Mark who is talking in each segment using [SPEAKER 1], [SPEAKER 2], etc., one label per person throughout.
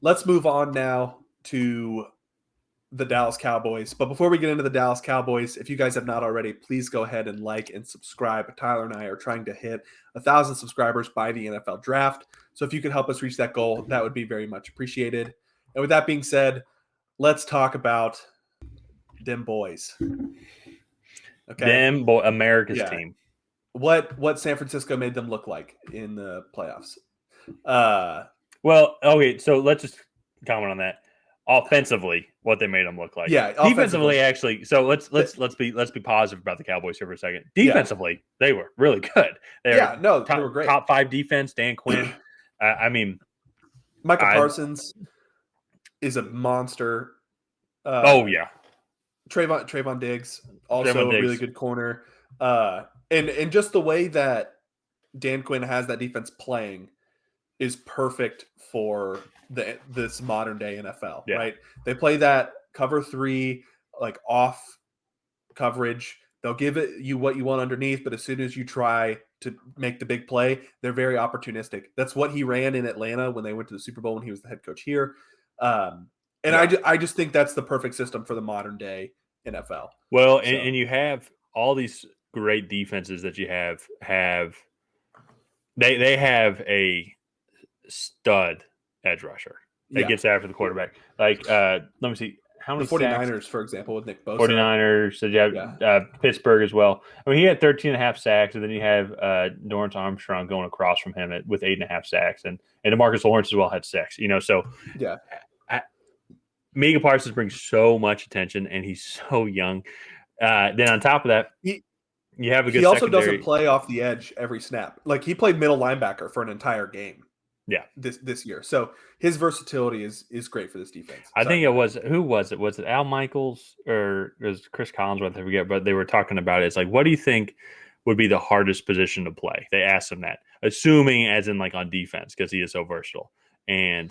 [SPEAKER 1] let's move on now to the Dallas Cowboys. But before we get into the Dallas Cowboys, if you guys have not already, please go ahead and like and subscribe. Tyler and I are trying to hit 1,000 subscribers by the NFL draft. So if you could help us reach that goal, that would be very much appreciated. And with that being said, let's talk about them boys. Okay.
[SPEAKER 2] America's team.
[SPEAKER 1] What San Francisco made them look like in the playoffs.
[SPEAKER 2] Well, okay, so let's just comment on that. Offensively, what they made them look like.
[SPEAKER 1] Yeah,
[SPEAKER 2] defensively, actually. So let's be positive about the Cowboys here for a second. Defensively, they were really good. They were great. Top 5 defense. Dan Quinn.
[SPEAKER 1] Micah Parsons is a monster. Trayvon Diggs, also a really good corner. And just the way that Dan Quinn has that defense playing is perfect for this modern day NFL, right? They play that cover 3, like off coverage. They'll give you what you want underneath, but as soon as you try to make the big play, they're very opportunistic. That's what he ran in Atlanta when they went to the Super Bowl when he was the head coach here. I just think that's the perfect system for the modern day NFL.
[SPEAKER 2] Well, and you have all these great defenses that you have they have a stud edge rusher that gets after the quarterback. Like, let me see. How many
[SPEAKER 1] 49ers,
[SPEAKER 2] sacks?
[SPEAKER 1] for example, with Nick Bosa.
[SPEAKER 2] 49ers. So you have Pittsburgh as well. I mean, he had 13.5 sacks, and then you have Dorrance Armstrong going across from him with 8.5 sacks, and DeMarcus Lawrence as well had 6. So Micah Parsons brings so much attention, and he's so young. Then on top of that, you have a good. He
[SPEAKER 1] also doesn't play off the edge every snap. Like, he played middle linebacker for an entire game.
[SPEAKER 2] Yeah,
[SPEAKER 1] this year. So his versatility is great for this defense.
[SPEAKER 2] I think it was who was it? Was it Al Michaels or it was Chris Collinsworth? I forget, but they were talking about it. It's like, what do you think would be the hardest position to play? They asked him that, assuming as in like on defense because he is so versatile. And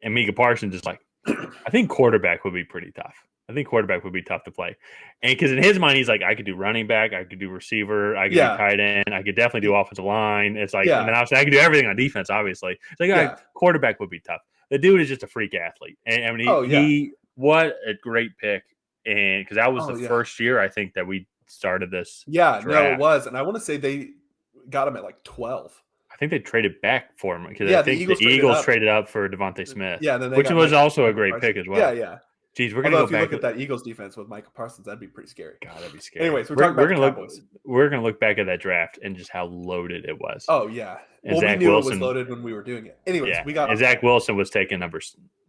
[SPEAKER 2] Micah Parsons is like, I think quarterback would be pretty tough. I think quarterback would be tough to play. And because in his mind, he's like, I could do running back, I could do receiver, I could do tight end, I could definitely do offensive line. It's like, and then obviously I could do everything on defense, obviously. It's like, quarterback would be tough. The dude is just a freak athlete. And I mean, he what a great pick. And because that was the first year, I think, that we started this.
[SPEAKER 1] Yeah, draft. No, it was. And I want to say they got him at like 12.
[SPEAKER 2] I think they traded back for him because I think the Eagles traded up for Devontae Smith.
[SPEAKER 1] Yeah, then
[SPEAKER 2] which was also a great pick as well.
[SPEAKER 1] Yeah.
[SPEAKER 2] Geez, we're gonna go
[SPEAKER 1] if you look at that Eagles defense with Micah Parsons, that'd be pretty scary.
[SPEAKER 2] God, that'd be scary.
[SPEAKER 1] Anyways, we're gonna
[SPEAKER 2] look back at that draft and just how loaded it was.
[SPEAKER 1] Oh yeah, and we knew it was loaded when we were doing it. Anyways, we got.
[SPEAKER 2] And Zach Wilson was taking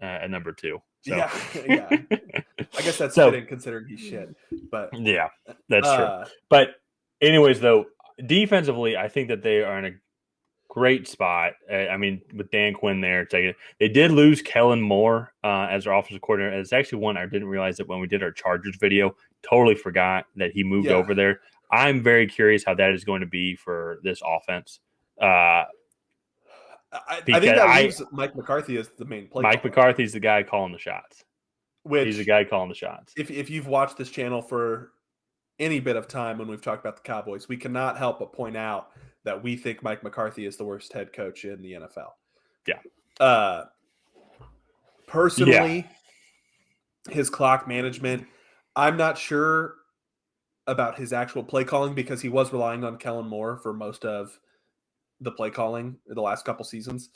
[SPEAKER 2] at number 2. So.
[SPEAKER 1] Yeah. I guess that's fitting considering he's shit. But
[SPEAKER 2] yeah, that's true. But anyways, though, defensively, I think that they are in a great spot. I mean, with Dan Quinn there, they did lose Kellen Moore as their offensive coordinator. It's actually one I didn't realize that when we did our Chargers video. Totally forgot that he moved over there. I'm very curious how that is going to be for this offense.
[SPEAKER 1] I think that leaves Mike McCarthy as the main play.
[SPEAKER 2] Mike McCarthy's the guy calling the shots. He's the guy calling the shots.
[SPEAKER 1] If you've watched this channel for any bit of time when we've talked about the Cowboys, we cannot help but point out that we think Mike McCarthy is the worst head coach in the NFL.
[SPEAKER 2] Yeah.
[SPEAKER 1] Personally, his clock management, I'm not sure about his actual play calling because he was relying on Kellen Moore for most of the play calling the last couple seasons.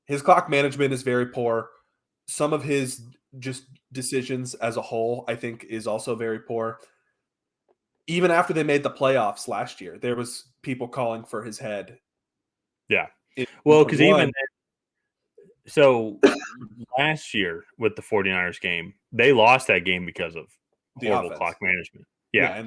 [SPEAKER 1] His clock management is very poor. Some of his just decisions as a whole, I think, is also very poor. Even after they made the playoffs last year, there was people calling for his head.
[SPEAKER 2] Yeah. Well, because even so last year with the 49ers game, they lost that game because of horrible clock management. Yeah.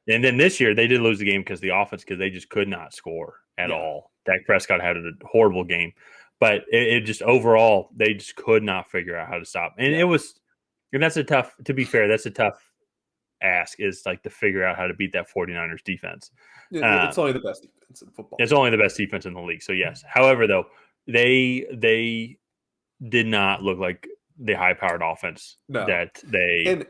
[SPEAKER 2] And then this year they did lose the game because the offense, because they just could not score at all. Dak Prescott had a horrible game, but it just overall, they just could not figure out how to stop. And that's a tough ask, is like to figure out how to beat that 49ers defense.
[SPEAKER 1] It's only the best defense in football.
[SPEAKER 2] It's only the best defense in the league. So yes. However, though, they did not look like the high-powered offense that they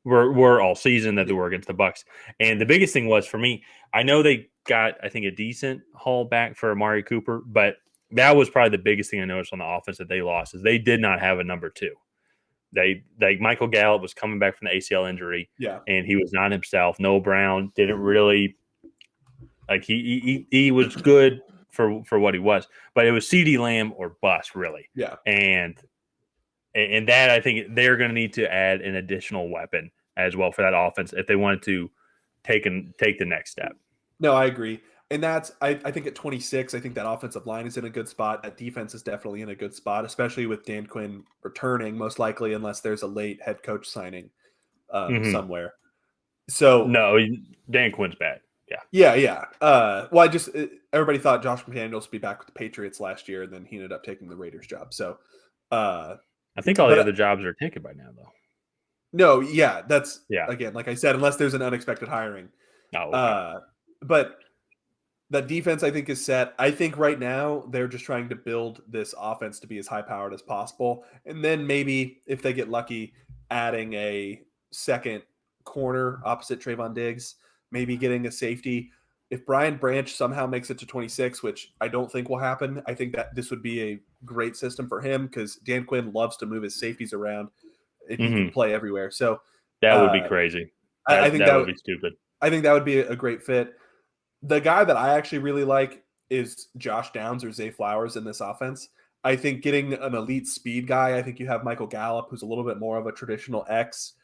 [SPEAKER 2] were all season, that they were against the Bucs. And the biggest thing was for me, I know they got, I think, a decent haul back for Amari Cooper, but that was probably the biggest thing I noticed on the offense that they lost is they did not have a number 2. Michael Gallup was coming back from the ACL injury, and he was not himself. Noah Brown didn't really he was good for what he was, but it was CeeDee Lamb or bust really.
[SPEAKER 1] Yeah,
[SPEAKER 2] and that I think they're going to need to add an additional weapon as well for that offense if they wanted to take the next step.
[SPEAKER 1] No, I agree. And that's, I think at 26, I think that offensive line is in a good spot. That defense is definitely in a good spot, especially with Dan Quinn returning, most likely, unless there's a late head coach signing somewhere. So
[SPEAKER 2] no, Dan Quinn's bad.
[SPEAKER 1] Yeah. Well, everybody thought Josh McDaniels would be back with the Patriots last year, and then he ended up taking the Raiders job. So
[SPEAKER 2] I think all the other jobs are taken by now, though.
[SPEAKER 1] No, that's again, like I said, unless there's an unexpected hiring.
[SPEAKER 2] Okay.
[SPEAKER 1] But that defense, I think, is set. I think right now they're just trying to build this offense to be as high-powered as possible. And then maybe, if they get lucky, adding a second corner opposite Trayvon Diggs, maybe getting a safety. If Brian Branch somehow makes it to 26, which I don't think will happen, I think that this would be a great system for him because Dan Quinn loves to move his safeties around and he can play everywhere. So
[SPEAKER 2] that would be crazy. I think that would be stupid.
[SPEAKER 1] I think that would be a great fit. The guy that I actually really like is Josh Downs or Zay Flowers in this offense. I think getting an elite speed guy, I think you have Michael Gallup, who's a little bit more of a traditional X,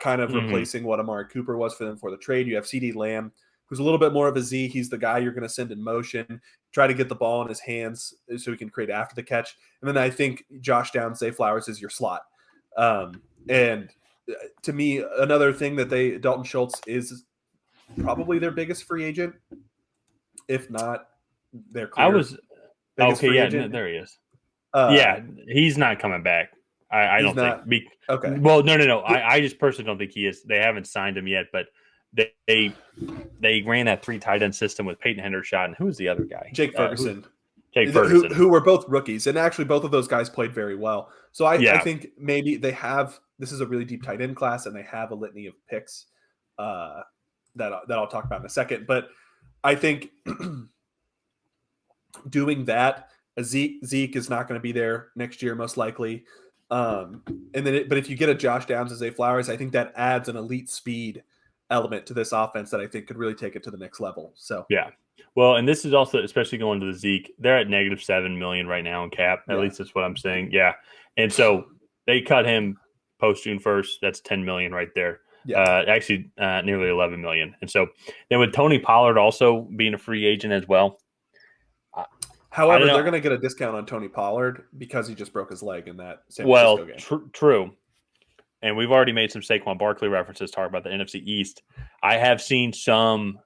[SPEAKER 1] kind of replacing what Amari Cooper was for them for the trade. You have CeeDee Lamb, who's a little bit more of a Z. He's the guy you're going to send in motion, try to get the ball in his hands so he can create after the catch. And then I think Josh Downs, Zay Flowers is your slot. And to me, another thing that Dalton Schultz is probably their biggest free agent, if not their clear biggest free agent.
[SPEAKER 2] There he is. He's not coming back. I don't think.
[SPEAKER 1] Okay.
[SPEAKER 2] Well, no. I just personally don't think he is. They haven't signed him yet, but they ran that 3 tight end system with Peyton Hendershot and who's the other guy?
[SPEAKER 1] Jake Ferguson.
[SPEAKER 2] Jake Ferguson,
[SPEAKER 1] who were both rookies, and actually both of those guys played very well. So I think maybe they have. This is a really deep tight end class, and they have a litany of picks that I'll talk about in a second. But I think doing that, Zeke is not going to be there next year, most likely. But if you get a Josh Downs as Zay Flowers, I think that adds an elite speed element to this offense that I think could really take it to the next level. So
[SPEAKER 2] well, and this is also, especially going to the Zeke, they're at negative $7 million right now in cap. At least that's what I'm saying. Yeah, and so they cut him post June 1st. That's $10 million right there. Actually, nearly $11 million. And so then with Tony Pollard also being a free agent as well.
[SPEAKER 1] However, they're going to get a discount on Tony Pollard because he just broke his leg in that San Francisco game.
[SPEAKER 2] True. And we've already made some Saquon Barkley references talking about the NFC East. I have seen some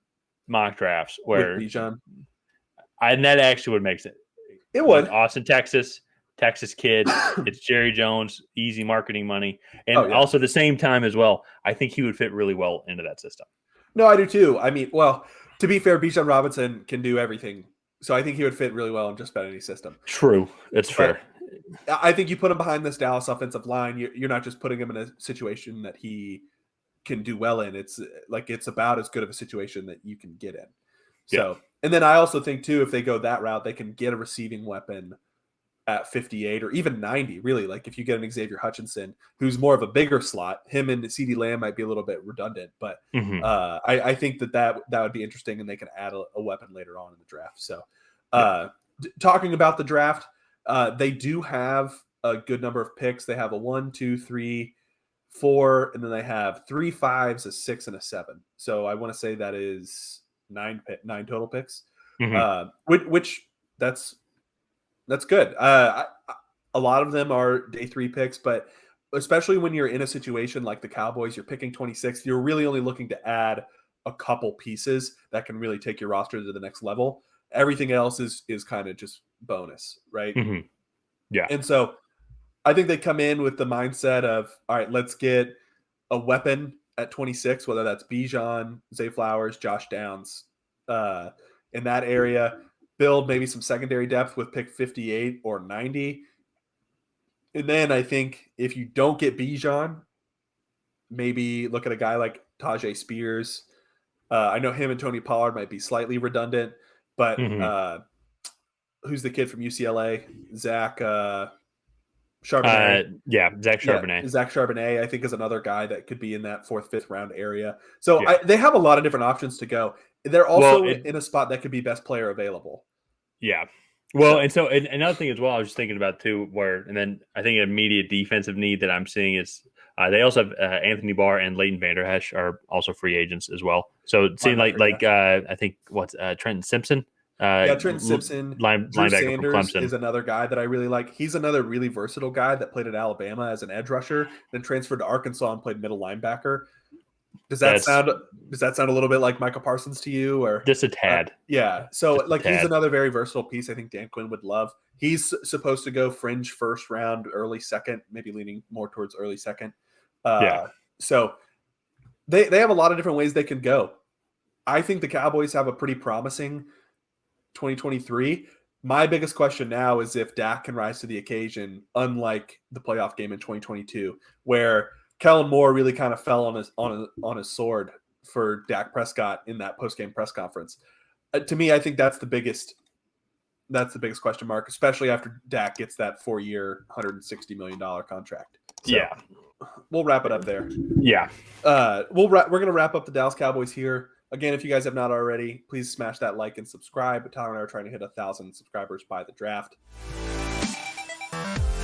[SPEAKER 2] mock drafts where and that actually would make sense.
[SPEAKER 1] It would.
[SPEAKER 2] Austin, Texas kid. It's Jerry Jones, easy marketing money. And also at the same time as well, I think he would fit really well into that system.
[SPEAKER 1] No, I do too. I mean, well, to be fair, Bijan Robinson can do everything. So I think he would fit really well in just about any system.
[SPEAKER 2] True. It's fair.
[SPEAKER 1] I think you put him behind this Dallas offensive line, you're not just putting him in a situation that he can do well in. It's about as good of a situation that you can get in. So, and then I also think too, if they go that route, they can get a receiving weapon at 58 or even 90, really. Like if you get an Xavier Hutchinson, who's more of a bigger slot, him and CeeDee Lamb might be a little bit redundant, but I think that would be interesting, and they can add a weapon later on in the draft. So talking about the draft, they do have a good number of picks. They have a 1, 2, 3, 4, and then they have 3 5s, a 6, and a 7. So I want to say that is 9 total picks, which that's good. A lot of them are day 3 picks, but especially when you're in a situation like the Cowboys, you're picking 26th, you're really only looking to add a couple pieces that can really take your roster to the next level. Everything else is kind of just bonus, right?
[SPEAKER 2] Yeah.
[SPEAKER 1] And so I think they come in with the mindset of, all right, let's get a weapon at 26, whether that's Bijan, Zay Flowers, Josh Downs, in that area. Build maybe some secondary depth with pick 58 or 90. And then I think if you don't get Bijan, maybe look at a guy like Tajay Spears. I know him and Tony Pollard might be slightly redundant, but who's the kid from UCLA? Zach Charbonnet.
[SPEAKER 2] Zach Charbonnet.
[SPEAKER 1] Yeah, Zach Charbonnet, I think, is another guy that could be in that 4th, 5th round area. So they have a lot of different options to go. They're also in a spot that could be best player available.
[SPEAKER 2] Yeah. Well, and another thing as well, I was just thinking about too, and then I think an immediate defensive need that I'm seeing is they also have Anthony Barr and Leighton Vander Esch are also free agents as well. So it seemed like I think Trenton Simpson.
[SPEAKER 1] Trenton Simpson.
[SPEAKER 2] Linebacker
[SPEAKER 1] Sanders
[SPEAKER 2] from Clemson
[SPEAKER 1] is another guy that I really like. He's another really versatile guy that played at Alabama as an edge rusher, then transferred to Arkansas and played middle linebacker. Does that sound a little bit like Michael Parsons to you, or
[SPEAKER 2] just a tad?
[SPEAKER 1] So he's another very versatile piece. I think Dan Quinn would love. He's supposed to go fringe 1st round, early 2nd, maybe leaning more towards early 2nd. So they have a lot of different ways they can go. I think the Cowboys have a pretty promising 2023. My biggest question now is if Dak can rise to the occasion, unlike the playoff game in 2022, where Kellen Moore really kind of fell on his sword for Dak Prescott in that post-game press conference. To me, I think that's the biggest question mark, especially after Dak gets that 4-year, $160 million contract. So, we'll wrap it up there.
[SPEAKER 2] Yeah.
[SPEAKER 1] We're going to wrap up the Dallas Cowboys here. Again, if you guys have not already, please smash that like and subscribe. Tyler and I are trying to hit 1,000 subscribers by the draft.